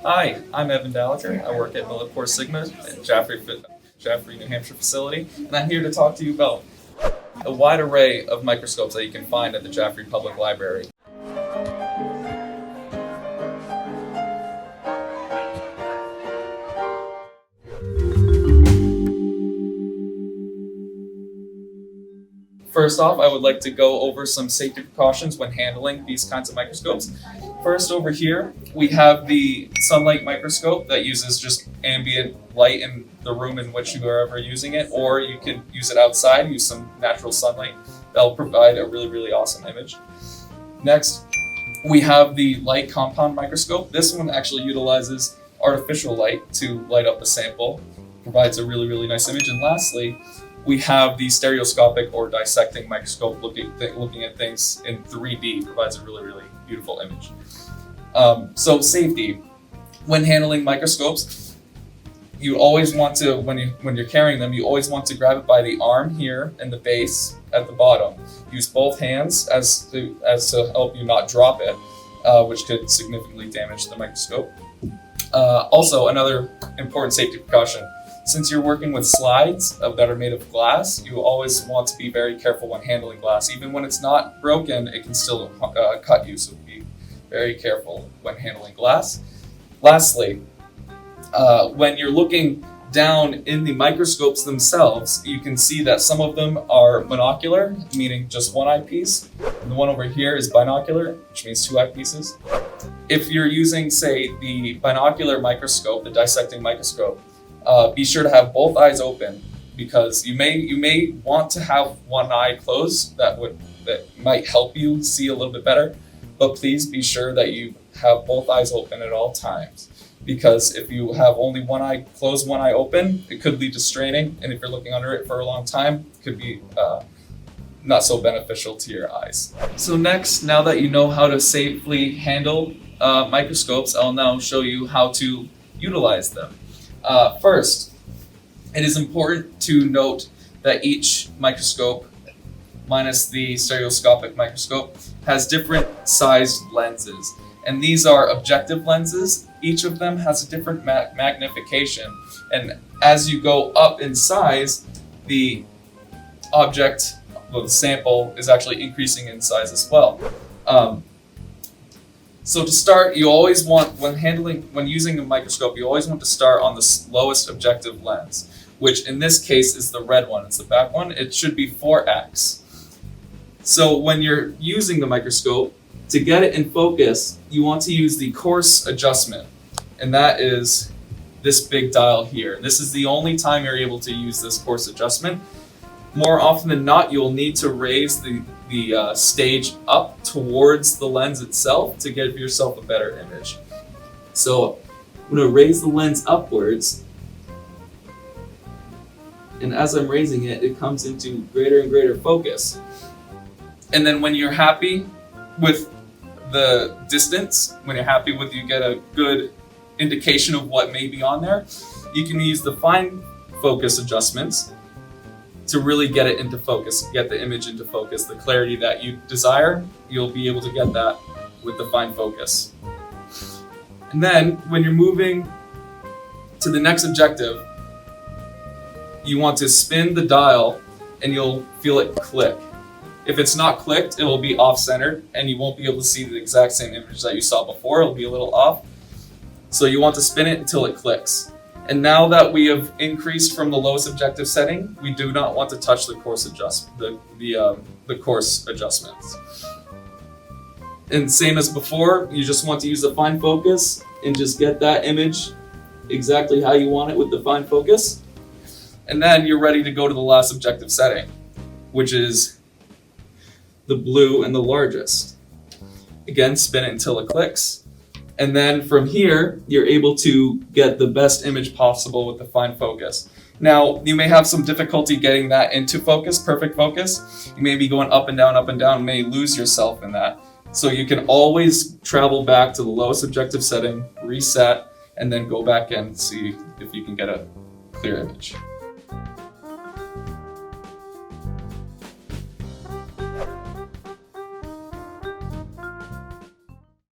Hi, I'm Evan Dalaker. I work at MilliporeSigma at Jaffrey, New Hampshire facility, and I'm here to talk to you about a wide array of microscopes that you can find at the Jaffrey Public Library. First off, I would like to go over some safety precautions when handling these kinds of microscopes. First, over here, we have the sunlight microscope that uses just ambient light in the room in which you are ever using it, or you can use it outside, use some natural sunlight. That'll provide a really, really awesome image. Next, we have the light compound microscope. This one actually utilizes artificial light to light up a sample, provides a really, really nice image. And lastly, we have the stereoscopic or dissecting microscope looking at things in 3D, provides a really, really beautiful image. So safety. When handling microscopes, you always want to, when you're carrying them, you always want to grab it by the arm here and the base at the bottom. Use both hands as to help you not drop it, which could significantly damage the microscope. Also, another important safety precaution. Since you're working with slides that are made of glass, you always want to be very careful when handling glass. Even when it's not broken, it can still cut you, so be very careful when handling glass. Lastly, when you're looking down in the microscopes themselves, you can see that some of them are monocular, meaning just one eyepiece, and the one over here is binocular, which means two eyepieces. If you're using, say, the binocular microscope, the dissecting microscope, be sure to have both eyes open, because you may want to have one eye closed. That might help you see a little bit better, but please be sure that you have both eyes open at all times, because if you have only one eye closed, one eye open, it could lead to straining, and if you're looking under it for a long time, it could be not so beneficial to your eyes. So next, now that you know how to safely handle microscopes, I'll now show you how to utilize them. First, it is important to note that each microscope, minus the stereoscopic microscope, has different sized lenses. And these are objective lenses. Each of them has a different magnification. And as you go up in size, the object, the sample, is actually increasing in size as well. So to start, you always want, when using a microscope, you always want to start on the lowest objective lens, which in this case is the red one. It's the back one. It should be 4x. So when you're using the microscope, to get it in focus, you want to use the coarse adjustment, and that is this big dial here. This is the only time you're able to use this coarse adjustment. More often than not, you'll need to raise the stage up towards the lens itself to give yourself a better image. So I'm going to raise the lens upwards, and as I'm raising it, it comes into greater and greater focus. And then when you're happy with the distance, when you're happy with, you get a good indication of what may be on there, you can use the fine focus adjustments to really get it into focus, get the image into focus. The clarity that you desire, you'll be able to get that with the fine focus. And then when you're moving to the next objective, you want to spin the dial and you'll feel it click. If it's not clicked, it will be off-centered and you won't be able to see the exact same image that you saw before. It'll be a little off. So you want to spin it until it clicks. And now that we have increased from the lowest objective setting, we do not want to touch the coarse the coarse adjustments. And same as before, you just want to use the fine focus and just get that image exactly how you want it with the fine focus. And then you're ready to go to the last objective setting, which is the blue and the largest. Again, spin it until it clicks. And then from here, you're able to get the best image possible with the fine focus. Now, you may have some difficulty getting that into focus, perfect focus. You may be going up and down, may lose yourself in that. So you can always travel back to the lowest objective setting, reset, and then go back and see if you can get a clear image.